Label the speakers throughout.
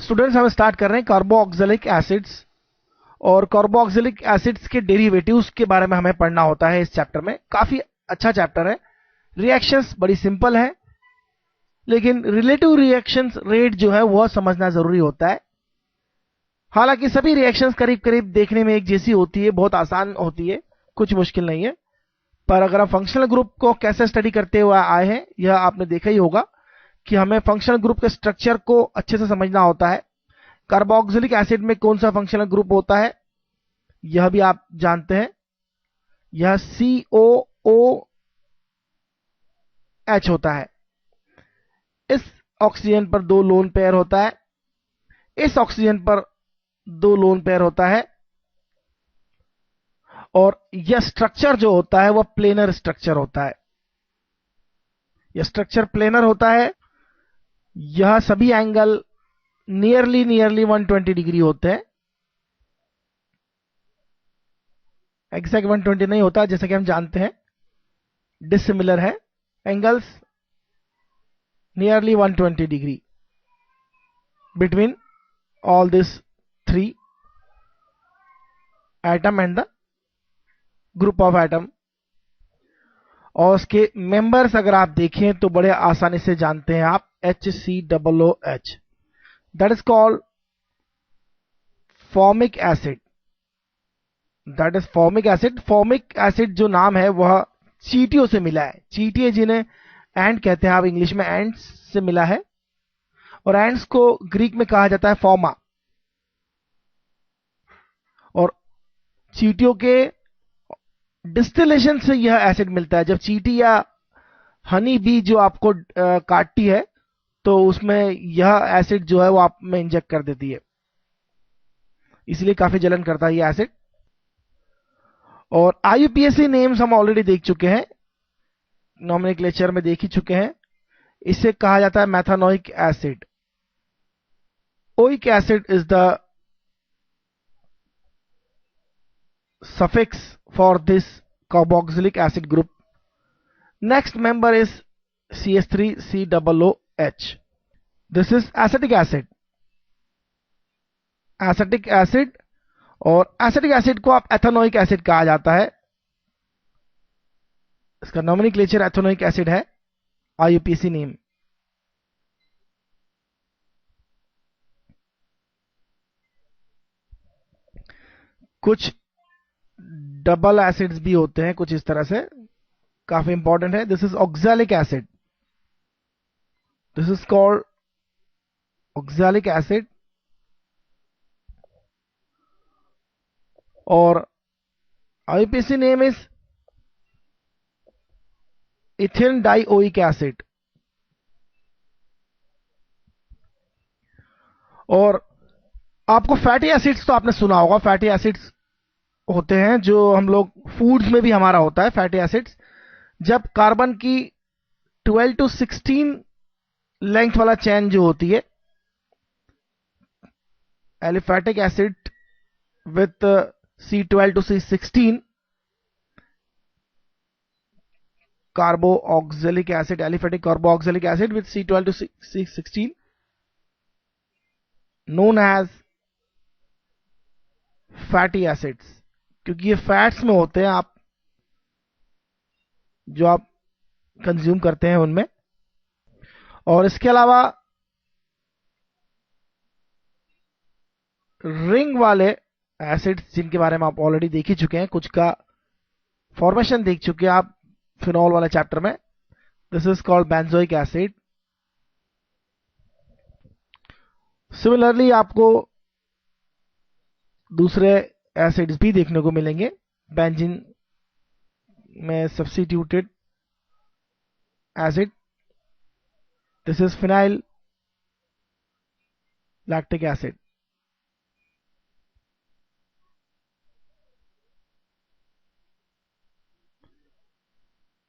Speaker 1: Students हम start कर रहे हैं कार्बोक्सिलिक एसिड्स, और कार्बोक्सिलिक एसिड्स के डेरिवेटिव्स के बारे में हमें पढ़ना होता है इस चैप्टर में। काफी अच्छा चैप्टर है। रिएक्शंस बड़ी सिंपल है, लेकिन रिलेटिव रिएक्शंस रेट जो है वह समझना जरूरी होता है। हालांकि सभी रिएक्शंस करीब करीब देखने में एक जैसी होती है, बहुत आसान होती है, कुछ मुश्किल नहीं है। पर अगर आप फंक्शनल ग्रुप को कैसे स्टडी करते हुए आए हैं, यह आपने देखा ही होगा कि हमें फंक्शनल ग्रुप के स्ट्रक्चर को अच्छे से समझना होता है। कार्बोक्सिलिक एसिड में कौन सा फंक्शनल ग्रुप होता है यह भी आप जानते हैं। यह COOH होता है। इस ऑक्सीजन पर 2 लोन पेयर होता है, इस ऑक्सीजन पर 2 लोन पेयर होता है, और यह स्ट्रक्चर जो होता है वह प्लेनर स्ट्रक्चर होता है। यह स्ट्रक्चर प्लेनर होता है। यह सभी एंगल नियरली 120 डिग्री होते हैं। एग्जैक्ट 120 नहीं होता, जैसे कि हम जानते हैं, डिसिमिलर है। Angles nearly 120 degree between all these 3 atom and the group of atom। और उसके मेंबर्स अगर आप देखें तो बड़े आसानी से जानते हैं आप, HCOOH, that is called formic acid. That is formic acid. Formic acid जो नाम है वह चींटियों से मिला है। चींटियां जिन्हें एंट कहते हैं, आप इंग्लिश में एंट्स से मिला है, और एंट्स को ग्रीक में कहा जाता है फॉर्मा। और चींटियों के डिस्टिलेशन से यह एसिड मिलता है। जब चींटी या हनी बी जो आपको काटती है तो उसमें यह एसिड जो है वो आप में इंजेक्ट कर देती है, इसलिए काफी जलन करता है यह एसिड। और IUPAC नेम्स हम ऑलरेडी देख चुके हैं, नॉमेनक्लेचर में देख ही चुके हैं। इसे कहा जाता है methanoic acid. Oic acid is the suffix for this carboxylic acid group. Next member is CH3COOH. This is acetic acid। Acetic acid, और एसिटिक एसिड को आप एथेनोइक एसिड कहा जाता है। इसका नॉमेनक्लेचर एथेनोइक एसिड है, IUPAC नेम। कुछ double acids भी होते हैं कुछ इस तरह से, काफी इंपॉर्टेंट है। This is oxalic acid. This is called oxalic acid. और IUPAC name is इथिन dioic acid. और आपको फैटी एसिड्स तो आपने सुना होगा। फैटी एसिड्स होते हैं जो हम लोग फूड्स में भी हमारा होता है फैटी एसिड्स। जब कार्बन की 12 to 16 लेंथ वाला चेन जो होती है, aliphatic acid with C12 to C16, carboxylic acid, aliphatic carboxylic acid with C12 to C16, known as fatty acids, क्योंकि ये फैट्स में होते हैं, आप जो आप कंज्यूम करते हैं उनमें। और इसके अलावा रिंग वाले एसिड्स जिनके बारे में आप ऑलरेडी देख ही चुके हैं, कुछ का फॉर्मेशन देख चुके हैं आप फिनॉल वाले चैप्टर में। This is called benzoic acid. Similarly आपको दूसरे एसिड्स भी देखने को मिलेंगे बेंजीन में substituted acid. This is phenyl lactic acid.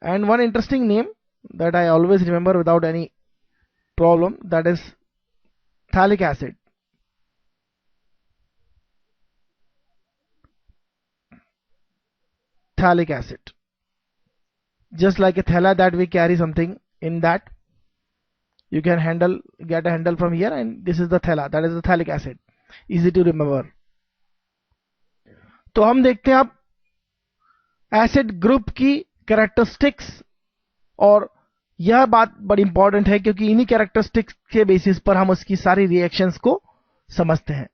Speaker 1: And one interesting name that I always remember without any problem, that is phthalic acid. Phthalic acid, just like a thela that we carry something in that, You can get a handle from here, and this is the thala, that is the phthalic acid. Easy to remember. तो हम देखते हैं अब acid group की characteristics, और यह बात बड़ी इंपॉर्टेंट है क्योंकि इन्हीं कैरेक्टरिस्टिक्स के बेसिस पर हम उसकी सारी रिएक्शंस को समझते हैं।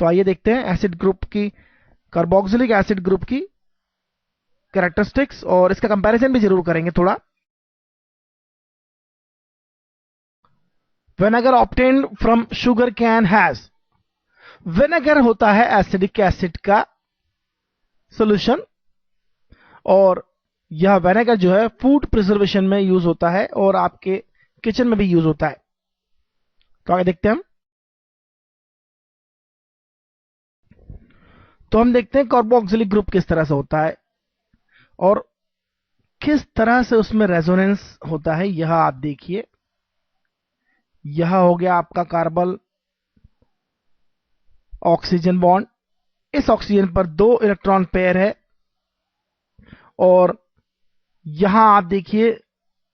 Speaker 1: तो आइए देखते हैं एसिड ग्रुप की, कार्बोक्सिलिक एसिड ग्रुप की कैरेक्टरिस्टिक्स, और इसका कंपैरिजन भी जरूर करेंगे थोड़ा। Vinegar obtained from sugar cane has, vinegar होता है एसिडिक एसिड का सॉल्यूशन, और यह विनेगर जो है फूड प्रिजर्वेशन में यूज होता है और आपके किचन में भी यूज होता है। तो आगे देखते हैं हम। तो हम देखते हैं कार्बोक्सिलिक ग्रुप किस तरह से होता है और किस तरह से उसमें रेजोनेंस होता है। यह आप देखिए, यह हो गया आपका कार्बन ऑक्सीजन बॉन्ड, इस ऑक्सीजन पर 2 इलेक्ट्रॉन पेयर है, और यहां आप देखिए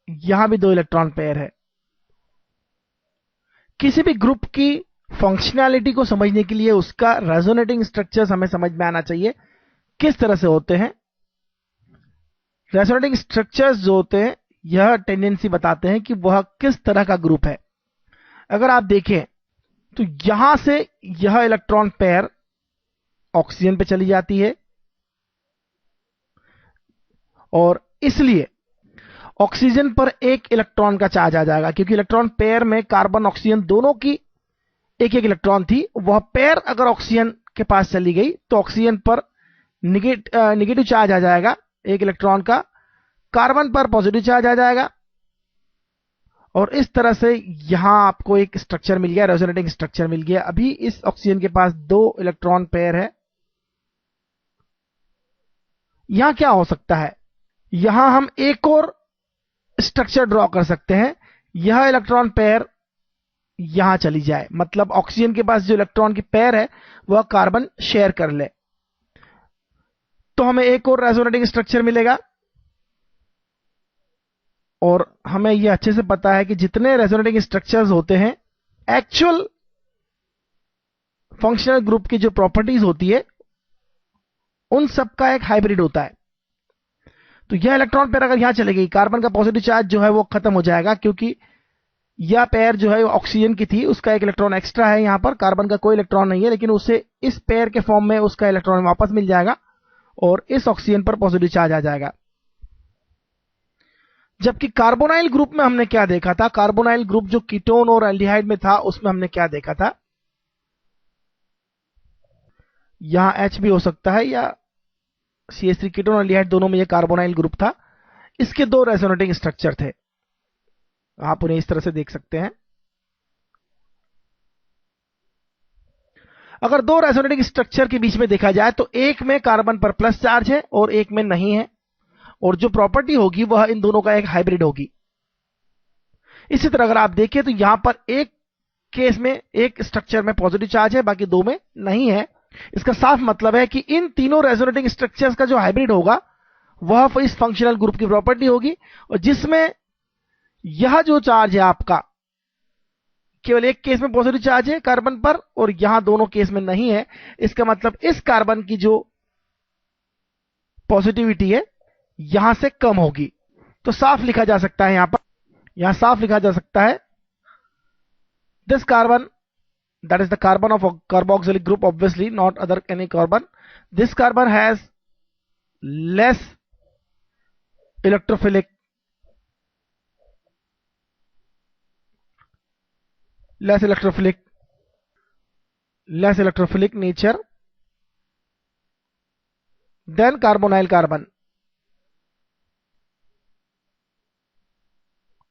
Speaker 1: यहां भी 2 इलेक्ट्रॉन पेयर है। किसी भी ग्रुप की फंक्शनैलिटी को समझने के लिए उसका रेजोनेटिंग स्ट्रक्चर्स हमें समझ में आना चाहिए किस तरह से होते हैं। रेजोनेटिंग स्ट्रक्चर्स जो होते हैं यह टेंडेंसी बताते हैं कि वह किस तरह का ग्रुप है। अगर आप देखें तो यहां से यह इलेक्ट्रॉन पेयर ऑक्सीजन पे चली जाती है, और इसलिए ऑक्सीजन पर 1 इलेक्ट्रॉन का चार्ज आ जाएगा, क्योंकि इलेक्ट्रॉन पेयर में कार्बन ऑक्सीजन दोनों की 1-1 इलेक्ट्रॉन थी। वह पेयर अगर ऑक्सीजन के पास चली गई तो ऑक्सीजन पर निगेटिव चार्ज आ जाएगा 1 इलेक्ट्रॉन का, कार्बन पर पॉजिटिव चार्ज आ जाएगा, और इस तरह से यहां आपको एक स्ट्रक्चर मिल गया, रेजोनेटिंग स्ट्रक्चर मिल गया। अभी इस ऑक्सीजन के पास 2 इलेक्ट्रॉन पेयर है। यहां क्या हो सकता है, यहां हम एक और स्ट्रक्चर ड्रॉ कर सकते हैं। यह इलेक्ट्रॉन पेयर यहां चली जाए, मतलब ऑक्सीजन के पास जो इलेक्ट्रॉन की पेयर है वह कार्बन शेयर कर ले, तो हमें एक और रेजोनेटिंग स्ट्रक्चर मिलेगा। और हमें यह अच्छे से पता है कि जितने रेजोनेटिंग स्ट्रक्चर्स होते हैं, एक्चुअल फंक्शनल ग्रुप की जो प्रॉपर्टीज होती है उन सब का एक हाइब्रिड होता है। तो यह इलेक्ट्रॉन पेयर अगर यहां चले गई, कार्बन का पॉजिटिव चार्ज जो है वो खत्म हो जाएगा, क्योंकि यह पेयर जो है ऑक्सीजन की थी, उसका 1 इलेक्ट्रॉन एक्स्ट्रा है। यहां पर कार्बन का कोई इलेक्ट्रॉन नहीं है, लेकिन उसे इस पेयर के फॉर्म में उसका इलेक्ट्रॉन वापस मिल जाएगा और इस ऑक्सीजन पर पॉजिटिव चार्ज आ जाएगा। जबकि कार्बोनाइल ग्रुप में हमने क्या देखा था, कार्बोनाइल ग्रुप जो कीटोन और एल्डिहाइड में था, उसमें हमने क्या देखा था, यहां H भी हो सकता है या CH3, कीटोन और एल्डिहाइड दोनों में यह कार्बोनाइल ग्रुप था। इसके 2 रेजोनेटिंग स्ट्रक्चर थे, आप उन्हें इस तरह से देख सकते हैं। अगर 2 रेजोनेटिंग स्ट्रक्चर के बीच में देखा जाए तो एक में कार्बन पर प्लस चार्ज है और एक में नहीं है, और जो प्रॉपर्टी होगी वह इन दोनों का एक हाइब्रिड होगी। इसी तरह अगर आप देखें तो यहां पर एक केस में एक स्ट्रक्चर में पॉजिटिव चार्ज है, बाकी 2 में नहीं है। इसका साफ मतलब है कि इन तीनों रेजोनेटिंग स्ट्रक्चर्स का जो हाइब्रिड होगा वह इस फंक्शनल ग्रुप की प्रॉपर्टी होगी, और जिसमें यह जो चार्ज है आपका केवल एक केस में पॉजिटिव चार्ज है कार्बन पर और यहां दोनों केस में नहीं है। इसका मतलब इस कार्बन की जो पॉजिटिविटी है यहां से कम होगी। तो साफ लिखा जा सकता है, यहां साफ लिखा जा सकता है, this carbon, that is the carbon of a carboxylic group, obviously not other any carbon, this carbon has less electrophilic nature than carbonyl carbon.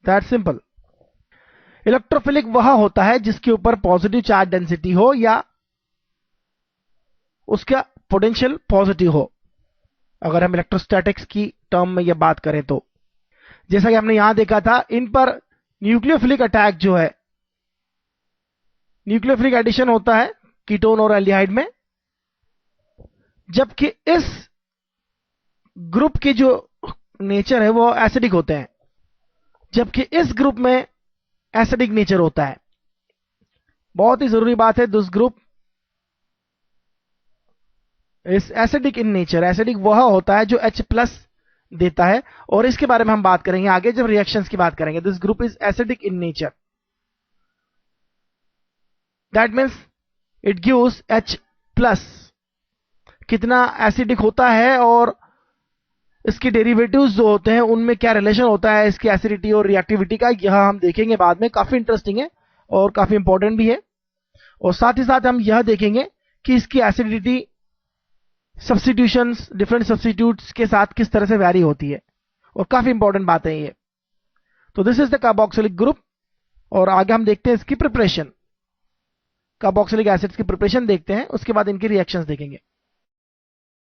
Speaker 1: That's simple. Electrophilic वह होता है जिसके ऊपर पॉजिटिव चार्ज डेंसिटी हो या उसका पोटेंशियल पॉजिटिव हो, अगर हम इलेक्ट्रोस्टैटिक्स की टर्म में यह बात करें तो। जैसा कि हमने यहां देखा था, इन पर न्यूक्लियोफिलिक अटैक जो है, न्यूक्लियोफिलिक एडिशन होता है कीटोन और एल्डिहाइड में, जबकि इस ग्रुप की जो नेचर है वो एसिडिक होते हैं। जबकि इस ग्रुप में एसिडिक नेचर होता है। बहुत ही जरूरी बात है, this group is acidic in nature. Acidic वह होता है जो H प्लस देता है, और इसके बारे में हम बात करेंगे आगे जब रिएक्शंस की बात करेंगे। This group is acidic in nature, that means it gives H plus. कितना एसिडिक होता है और इसके डेरिवेटिव्स जो होते हैं उनमें क्या रिलेशन होता है इसकी एसिडिटी और रिएक्टिविटी का, यह हम देखेंगे बाद में। काफी इंटरेस्टिंग है और काफी इंपॉर्टेंट भी है। और साथ ही साथ हम यह देखेंगे कि इसकी एसिडिटी सब्स्टिट्यूशंस, डिफरेंट सब्स्टिट्यूट्स के साथ किस तरह से वैरी होती है, और काफी इंपॉर्टेंट बात है ये। तो this is the carboxylic group, और आगे हम देखते हैं इसकी प्रिपरेशन। कार्बोक्सिलिक एसिड्स की प्रिपरेशन देखते हैं, उसके बाद इनकी रिएक्शंस देखेंगे।